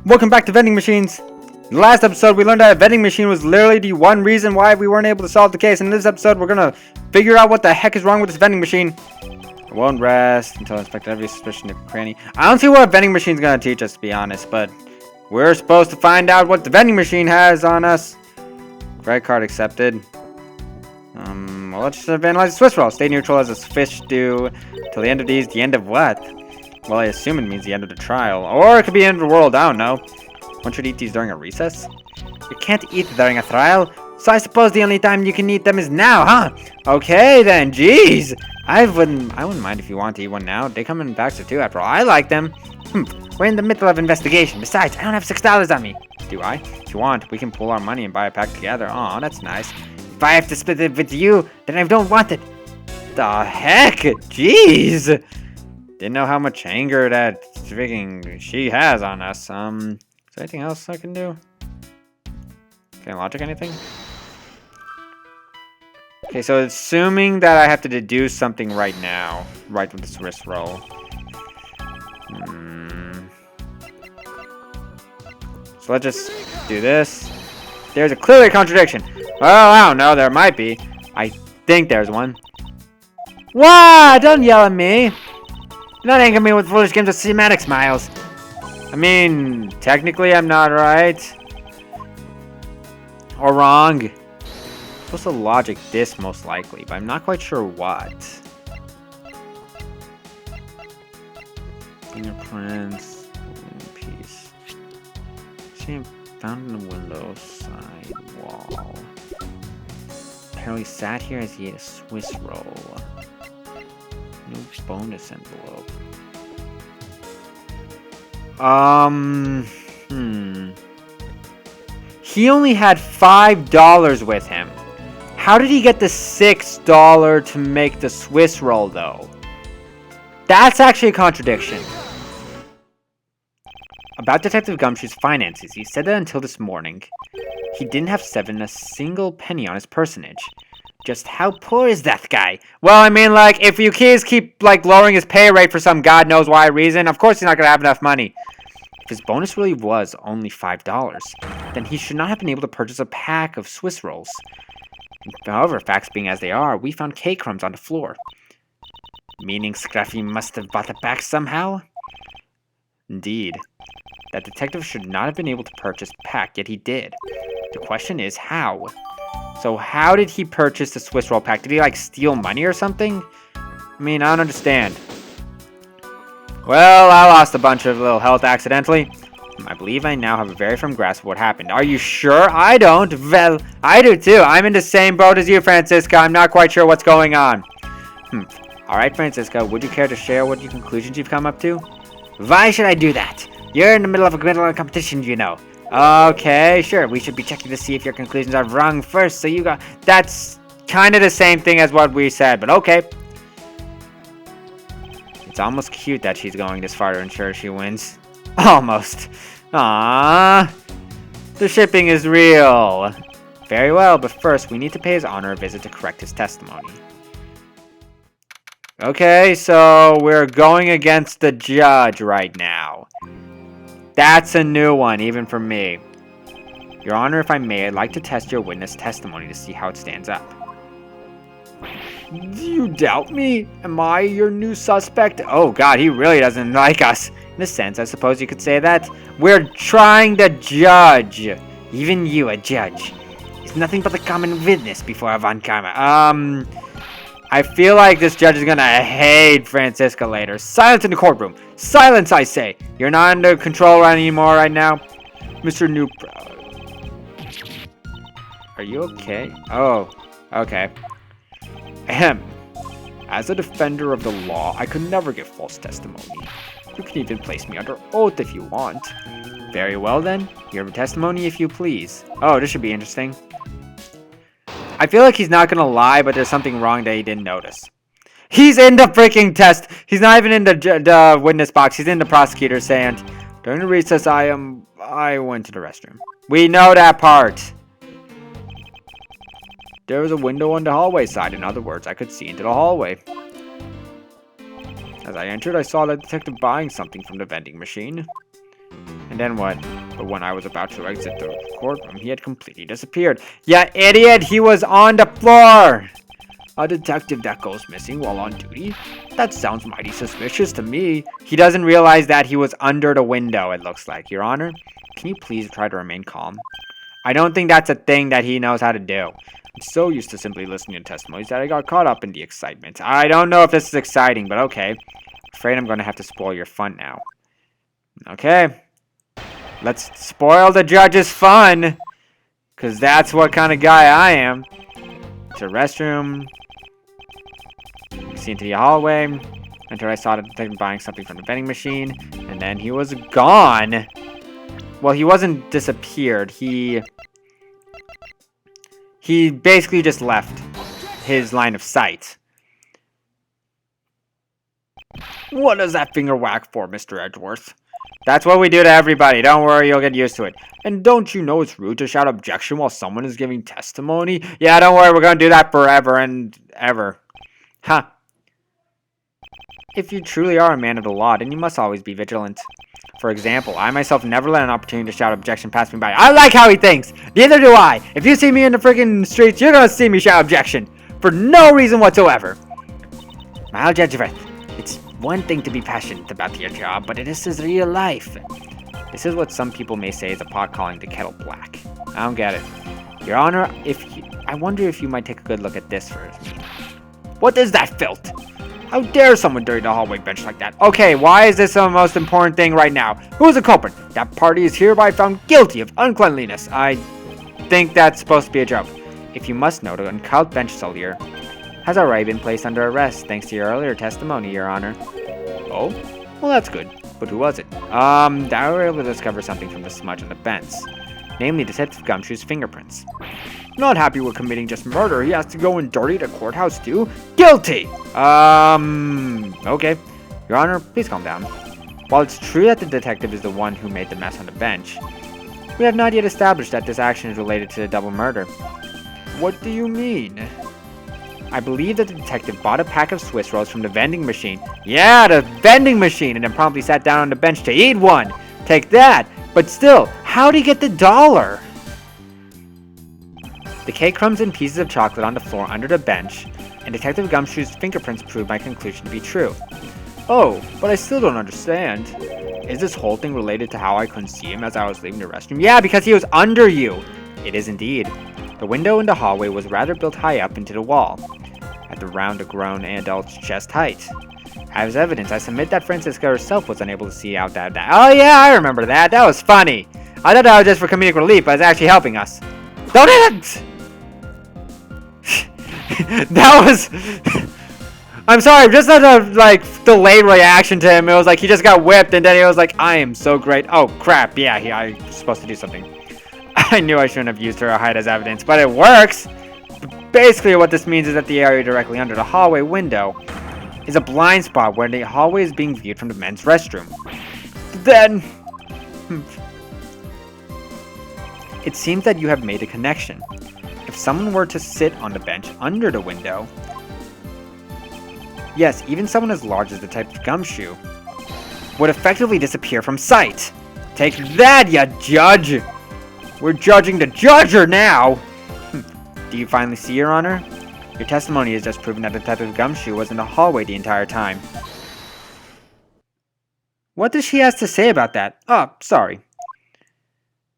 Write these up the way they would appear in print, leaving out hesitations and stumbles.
Welcome back to Vending Machines. In the last episode, we learned that a vending machine was literally the one reason why we weren't able to solve the case. In this episode, we're gonna figure out what the heck is wrong with this vending machine. I won't rest until I inspect every suspicion of cranny. I don't see what a vending machine's gonna teach us, to be honest, but we're supposed to find out what the vending machine has on us. Credit card accepted. Well, let's just analyze the Swiss roll. Stay neutral as a fish do till the end of these. The end of what? Well, I assume it means the end of the trial. Or it could be the end of the world, I don't know. One should eat these during a recess? You can't eat during a trial, so I suppose the only time you can eat them is now, huh? Okay then, jeez! I wouldn't mind if you want to eat one now. They come in packs of 2 after all. I like them. We're in the middle of investigation. Besides, I don't have $6 on me. Do I? If you want, we can pool our money and buy a pack together. Aw, that's nice. If I have to split it with you, then I don't want it. The heck? Jeez! Didn't know how much anger that freaking she has on us. Is there anything else I can do? Can I logic anything? Okay, so assuming that I have to deduce something right now, right with this wrist roll. So let's just do this. There's a clearly a contradiction. Well, I don't know, there might be. I think there's one. Wah! Don't yell at me. You're not angering me with foolish games of semantics, Miles. I mean, technically I'm not right. Or wrong. I'm supposed to logic this most likely, but I'm not quite sure what. Fingerprints. Piece. See, found in the window side wall. Apparently sat here as he ate a Swiss roll. No bonus envelope. He only had $5 with him. How did he get the $6 to make the Swiss roll, though? That's actually a contradiction. About Detective Gumshoe's finances, he said that until this morning, he didn't have a single penny on his personage. Just how poor is that guy? Well, I mean, like, if you kids keep, like, lowering his pay rate for some god knows why reason, of course he's not gonna have enough money. If his bonus really was only $5, then he should not have been able to purchase a pack of Swiss rolls. However, facts being as they are, we found cake crumbs on the floor. Meaning Scruffy must have bought the pack somehow? Indeed. That detective should not have been able to purchase the pack, yet he did. The question is, how? So how did he purchase the Swiss roll pack? Did he, like, steal money or something? I mean, I don't understand. Well, I lost a bunch of little health accidentally. I believe I now have a very firm grasp of what happened. Are you sure? I don't. Well, I do too. I'm in the same boat as you, Francisca. I'm not quite sure what's going on. Alright, Francisca, would you care to share what your conclusions you've come up to? Why should I do that? You're in the middle of a competition, you know. Okay, sure. We should be checking to see if your conclusions are wrong first, so you got... That's kind of the same thing as what we said, but okay. It's almost cute that she's going this far to ensure she wins. Almost. Aww. The shipping is real. Very well, but first we need to pay His Honor a visit to correct his testimony. Okay, so we're going against the judge right now. That's a new one, even for me. Your Honor, if I may, I'd like to test your witness testimony to see how it stands up. Do you doubt me? Am I your new suspect? Oh god, he really doesn't like us. In a sense, I suppose you could say that. We're trying to judge. Even you, a judge. It's nothing but the common witness before a Von Karma. I feel like this judge is gonna hate Francisca later. Silence in the courtroom. Silence, I say. You're not under control anymore right now. Mr. Noob. Are you okay? Oh, okay. Ahem. As a defender of the law, I could never give false testimony. You can even place me under oath if you want. Very well then. Your testimony if you please. Oh, this should be interesting. I feel like he's not gonna lie, but there's something wrong that he didn't notice. He's in the freaking test! He's not even in the witness box. He's in the prosecutor's stand. During the recess, I went to the restroom. We know that part. There was a window on the hallway side. In other words, I could see into the hallway. As I entered, I saw the detective buying something from the vending machine. And then what? But when I was about to exit the courtroom, he had completely disappeared. Yeah, idiot! He was on the floor! A detective that goes missing while on duty? That sounds mighty suspicious to me. He doesn't realize that he was under the window, it looks like. Your Honor, can you please try to remain calm? I don't think that's a thing that he knows how to do. I'm so used to simply listening to testimonies that I got caught up in the excitement. I don't know if this is exciting, but okay. Afraid I'm going to have to spoil your fun now. Okay. Let's spoil the judge's fun. Because that's what kind of guy I am. To the restroom. See into the hallway. Until I saw the detective buying something from the vending machine. And then he was gone. Well, he wasn't disappeared. He basically just left his line of sight. What does that finger whack for, Mr. Edgeworth? That's what we do to everybody. Don't worry, you'll get used to it. And don't you know it's rude to shout objection while someone is giving testimony? Yeah, don't worry, we're going to do that forever and ever. Huh. If you truly are a man of the law, then you must always be vigilant. For example, I myself never let an opportunity to shout objection pass me by. I like how he thinks! Neither do I! If you see me in the freaking streets, you're gonna see me shout objection! For no reason whatsoever! Mild Edgeworth, it's one thing to be passionate about your job, but this is real life. This is what some people may say is a pot calling the kettle black. I don't get it. Your Honor, I wonder if you might take a good look at this first. What is that filth? How dare someone dirty the hallway bench like that? Okay, why is this the most important thing right now? Who is the culprit? That party is hereby found guilty of uncleanliness. I think that's supposed to be a joke. If you must know, the uncouth bench soldier has already been placed under arrest thanks to your earlier testimony, Your Honor. Oh? Well, that's good. But who was it? That we were able to discover something from the smudge on the bench. Namely, Detective Gumshoe's fingerprints. Not happy with committing just murder, he has to go and dirty the courthouse too? Guilty! Okay. Your Honor, please calm down. While it's true that the detective is the one who made the mess on the bench, we have not yet established that this action is related to the double murder. What do you mean? I believe that the detective bought a pack of Swiss rolls from the vending machine. Yeah, the vending machine! And then promptly sat down on the bench to eat one! Take that! But still, how'd he get the $1? The cake crumbs and pieces of chocolate on the floor under the bench, and Detective Gumshoe's fingerprints prove my conclusion to be true. Oh, but I still don't understand. Is this whole thing related to how I couldn't see him as I was leaving the restroom? Yeah, because he was under you! It is indeed. The window in the hallway was rather built high up into the wall, at around a grown adult's chest height. As evidence, I submit that Francisca herself was unable to see out that. Oh yeah, I remember that. That was funny. I thought that was just for comedic relief, but it's actually helping us. Don't hit it! That was... I'm sorry, just as a, delayed reaction to him. It was like he just got whipped, and then he was like, I am so great. Oh, crap. Yeah, I was supposed to do something. I knew I shouldn't have used her height as evidence, but it works! Basically, what this means is that the area directly under the hallway window is a blind spot where the hallway is being viewed from the men's restroom. Then... It seems that you have made a connection. If someone were to sit on the bench under the window... Yes, even someone as large as the type of Gumshoe would effectively disappear from sight. Take that, ya judge! We're judging the judger now! Do you finally see, Your Honor? Your testimony has just proven that Detective Gumshoe was in the hallway the entire time. What does she have to say about that? Oh, sorry.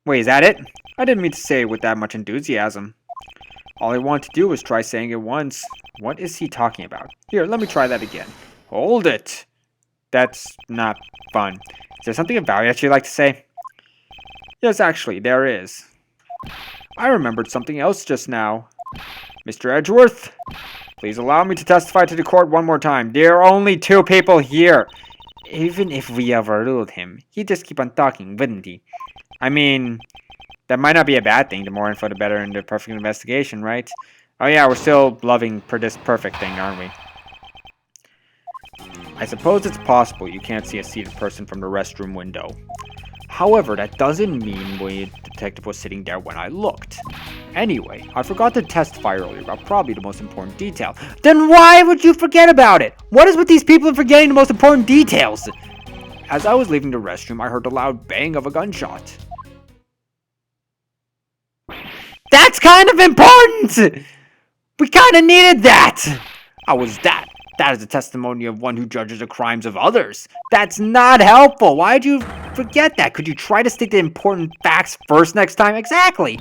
Wait, is that it? I didn't mean to say it with that much enthusiasm. All I wanted to do was try saying it once. What is he talking about? Here, let me try that again. Hold it! That's not fun. Is there something of value that you'd like to say? Yes, actually, there is. I remembered something else just now. Mr. Edgeworth, please allow me to testify to the court one more time. There are only 2 people here. Even if we overruled him, he'd just keep on talking, wouldn't he? I mean, that might not be a bad thing. The more info, the better in the perfect investigation, right? Oh yeah, we're still loving this perfect thing, aren't we? I suppose it's possible you can't see a seated person from the restroom window. However, that doesn't mean the detective was sitting there when I looked. Anyway, I forgot to testify earlier about probably the most important detail. Then why would you forget about it? What is with these people forgetting the most important details? As I was leaving the restroom, I heard the loud bang of a gunshot. That's kind of important! We kind of needed that! How was that? That is a testimony of one who judges the crimes of others. That's not helpful. Why'd you forget that? Could you try to stick to important facts first next time? Exactly.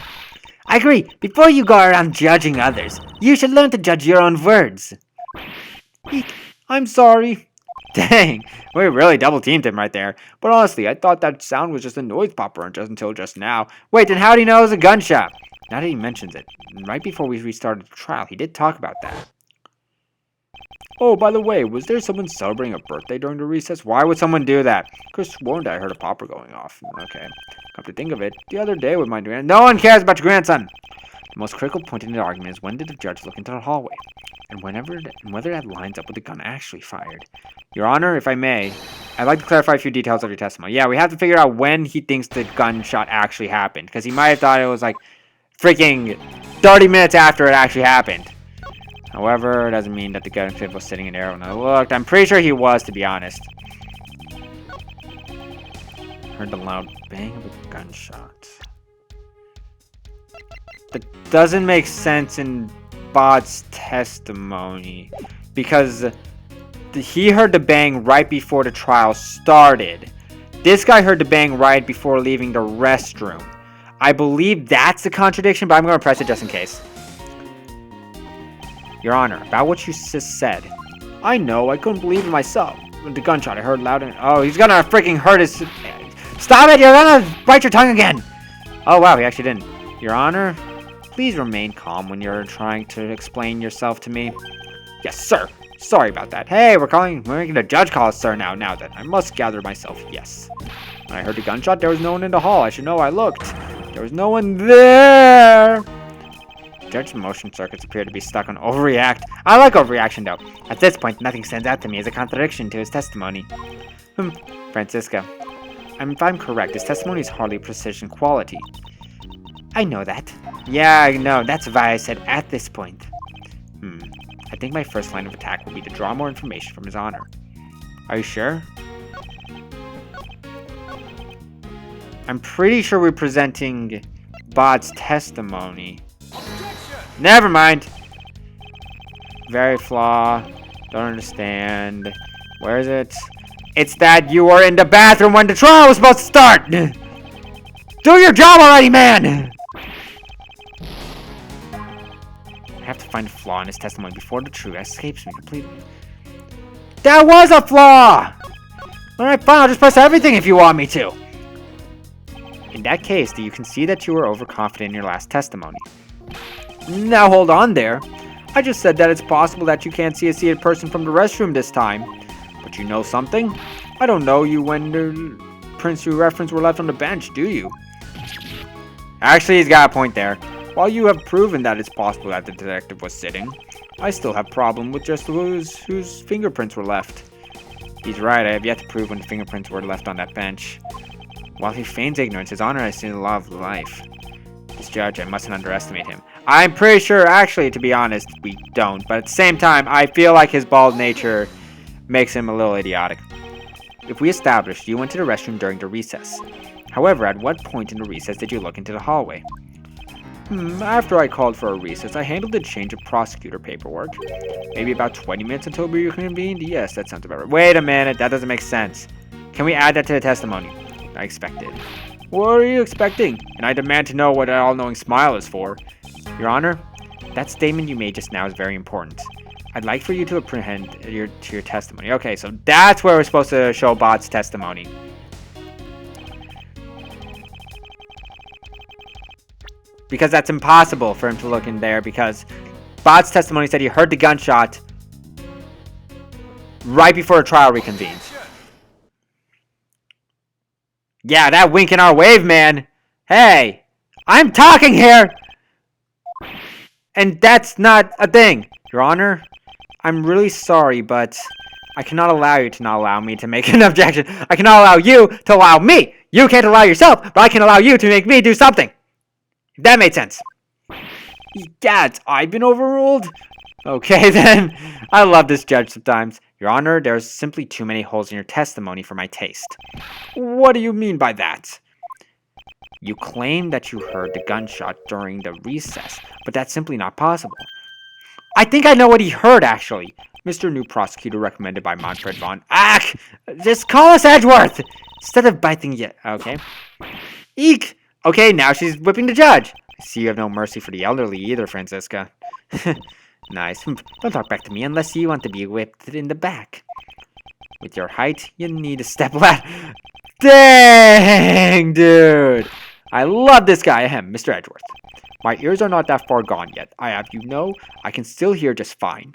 I agree. Before you go around judging others, you should learn to judge your own words. Eek, I'm sorry. Dang, we really double-teamed him right there. But honestly, I thought that sound was just a noise popper until just now. Wait, then how do you know it was a gunshot? Now that he mentions it, right before we restarted the trial, he did talk about that. Oh, by the way, was there someone celebrating a birthday during the recess? Why would someone do that? Chris sworn that I heard a popper going off. Okay, come to think of it, the other day with my grandson. No one cares about your grandson! The most critical point in the argument is when did the judge look into the hallway? And whether that lines up with the gun actually fired. Your Honor, if I may, I'd like to clarify a few details of your testimony. Yeah, we have to figure out when he thinks the gunshot actually happened. Because he might have thought it was like freaking 30 minutes after it actually happened. However, it doesn't mean that the gunship was sitting in there when I looked. I'm pretty sure he was, to be honest. Heard the loud bang of a gunshot. That doesn't make sense in Bod's testimony. Because he heard the bang right before the trial started. This guy heard the bang right before leaving the restroom. I believe that's a contradiction, but I'm going to press it just in case. Your Honor, about what you just said. I know, I couldn't believe it myself. With the gunshot, I heard loud and... Oh, he's gonna freaking hurt his... Stop it! You're gonna bite your tongue again! Oh, wow, he actually didn't. Your Honor, please remain calm when you're trying to explain yourself to me. Yes, sir. Sorry about that. Hey, we're making a judge call, sir, now then. I must gather myself, yes. When I heard the gunshot, there was no one in the hall. I should know, I looked. There was no one there! Judge's motion circuits appear to be stuck on overreact. I like overreaction, though. At this point, nothing stands out to me as a contradiction to his testimony. Francisca. If I'm correct, his testimony is hardly precision quality. I know that. Yeah, I know. That's why I said at this point. I think my first line of attack will be to draw more information from his honor. Are you sure? I'm pretty sure we're presenting Bod's testimony. Never mind. Very flaw. Don't understand. Where is it? It's that you were in the bathroom when the trial was supposed to start. Do your job already, man. I have to find a flaw in his testimony before the truth escapes me completely. That was a flaw. Alright, fine. I'll just press everything if you want me to. In that case, do you concede that you were overconfident in your last testimony? Now hold on there. I just said that it's possible that you can't see a seated person from the restroom this time. But you know something? I don't know you when the prints you referenced were left on the bench, do you? Actually, he's got a point there. While you have proven that it's possible that the detective was sitting, I still have a problem with just whose fingerprints were left. He's right, I have yet to prove when the fingerprints were left on that bench. While he feigns ignorance, his honor has seen the law of life. This judge, I mustn't underestimate him. I'm pretty sure, actually, to be honest, we don't. But at the same time, I feel like his bald nature makes him a little idiotic. If we established you went to the restroom during the recess. However, at what point in the recess did you look into the hallway? After I called for a recess, I handled the change of prosecutor paperwork. Maybe about 20 minutes until we reconvened? Yes, that sounds about right. Wait a minute, that doesn't make sense. Can we add that to the testimony? I expected. What are you expecting? And I demand to know what that all-knowing smile is for. Your Honor, that statement you made just now is very important. I'd like for you to apprehend to your testimony. Okay, so that's where we're supposed to show Bod's testimony. Because that's impossible for him to look in there, because Bod's testimony said he heard the gunshot right before a trial reconvened. Yeah, that wink in our wave, man. Hey, I'm talking here. And that's not a thing. Your Honor, I'm really sorry, but I cannot allow you to not allow me to make an objection. I cannot allow you to allow me. You can't allow yourself, but I can allow you to make me do something. If that made sense. Yeah, I've been overruled. Okay, then. I love this judge sometimes. Your Honor, there's simply too many holes in your testimony for my taste. What do you mean by that? You claim that you heard the gunshot during the recess, but that's simply not possible. I think I know what he heard, actually. Mr. New Prosecutor recommended by Manfred von... Just call us Edgeworth! Instead of biting yet. Okay. Eek! Okay, now she's whipping the judge. I see you have no mercy for the elderly either, Franziska. Nice. Don't talk back to me unless you want to be whipped in the back. With your height, you need a step ladder. Dang, dude! I love this guy. Ahem, Mr. Edgeworth. My ears are not that far gone yet. I have you know, I can still hear just fine.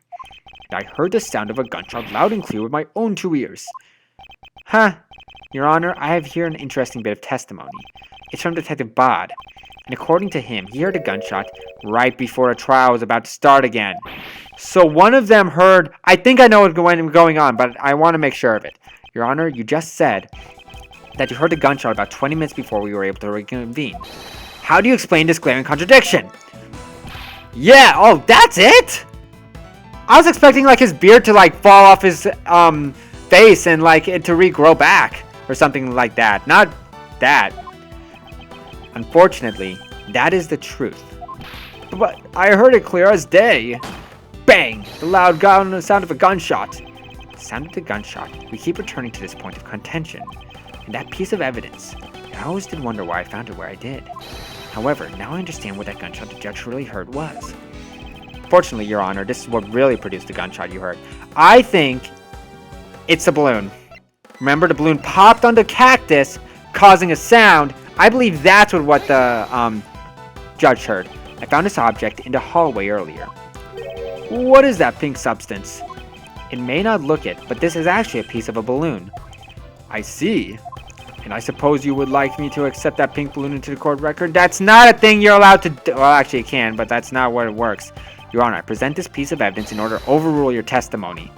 I heard the sound of a gunshot loud and clear with my own 2 ears. Huh. Your Honor, I have here an interesting bit of testimony. It's from Detective Bod. And according to him, he heard a gunshot right before the trial was about to start again. So one of them heard... I think I know what's going on, but I want to make sure of it. Your Honor, you just said that you heard a gunshot about 20 minutes before we were able to reconvene. How do you explain this glaring contradiction? Yeah, oh, that's it? I was expecting, like, his beard to, like, fall off his, face and, like, it to regrow back. Or something like that. Not that. Unfortunately, that is the truth. But I heard it clear as day. Bang! The loud sound of a gunshot. The sound of the gunshot. We keep returning to this point of contention. And that piece of evidence. I always did wonder why I found it where I did. However, now I understand what that gunshot the judge really heard was. Fortunately, Your Honor, this is what really produced the gunshot you heard. I think it's the balloon. Remember, the balloon popped on the cactus, causing a sound. I believe that's what the judge heard. I found this object in the hallway earlier. What is that pink substance? It may not look it, but this is actually a piece of a balloon. I see. And I suppose you would like me to accept that pink balloon into the court record? That's not a thing you're allowed to do. Well, actually it can, but that's not what it works. Your Honor, I present this piece of evidence in order to overrule your testimony.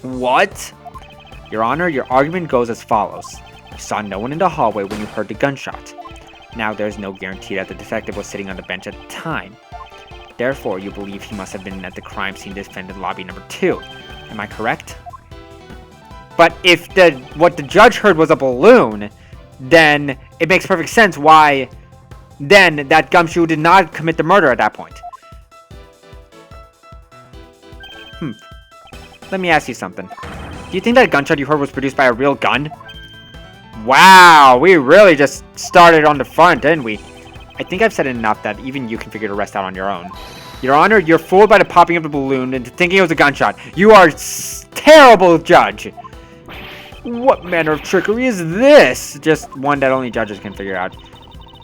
What? Your Honor, your argument goes as follows. You saw no one in the hallway when you heard the gunshot. Now, there's no guarantee that the detective was sitting on the bench at the time. Therefore, you believe he must have been at the crime scene defendant lobby number 2. Am I correct? But if what the judge heard was a balloon, then it makes perfect sense why then that gumshoe did not commit the murder at that point. Let me ask you something. Do you think that gunshot you heard was produced by a real gun? Wow, we really just started on the front, didn't we? I think I've said enough that even you can figure the rest out on your own. Your Honor, you're fooled by the popping of the balloon into thinking it was a gunshot. You are terrible judge. What manner of trickery is this? Just one that only judges can figure out.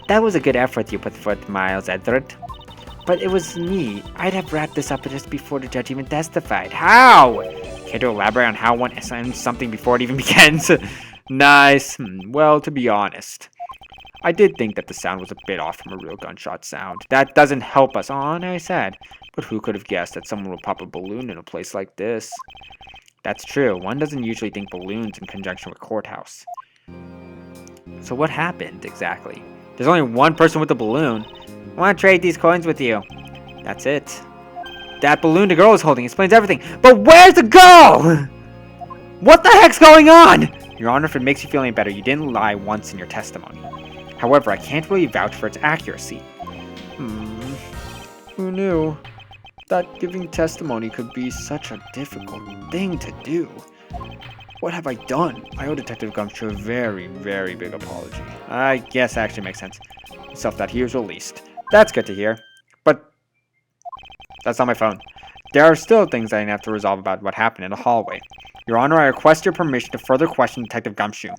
That was a good effort you put forth, Miles Edgeworth. But it was me. I'd have wrapped this up just before the judge even testified. How? Care to elaborate on how one assigns something before it even begins? Nice. Well, to be honest, I did think that the sound was a bit off from a real gunshot sound. That doesn't help us on, I said. But who could have guessed that someone would pop a balloon in a place like this? That's true. One doesn't usually think balloons in conjunction with courthouse. So what happened, exactly? There's only one person with a balloon. I want to trade these coins with you. That's it. That balloon the girl is holding explains everything. But where's the girl? What the heck's going on? Your Honor, if it makes you feel any better, you didn't lie once in your testimony. However, I can't really vouch for its accuracy. Who knew that giving testimony could be such a difficult thing to do? What have I done? I owe Detective Gumshoe a very, very big apology. I guess actually makes sense. Self that he was released. That's good to hear. But that's on my phone. There are still things I have to resolve about what happened in the hallway. Your Honor, I request your permission to further question Detective Gumshoe.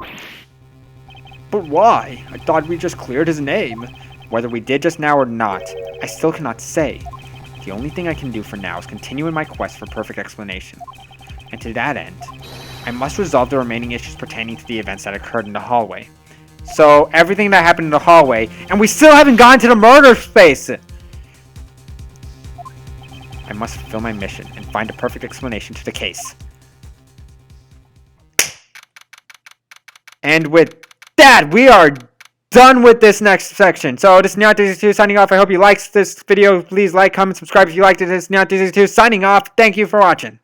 But why? I thought we just cleared his name. Whether we did just now or not, I still cannot say. The only thing I can do for now is continue in my quest for perfect explanation. And to that end, I must resolve the remaining issues pertaining to the events that occurred in the hallway. So, everything that happened in the hallway, and we still haven't gotten to the murder space! I must fulfill my mission and find a perfect explanation to the case. And with that, we are done with this next section. So, this is Neon32 signing off. I hope you liked this video. Please like, comment, subscribe if you liked it. This is Neon32 signing off. Thank you for watching.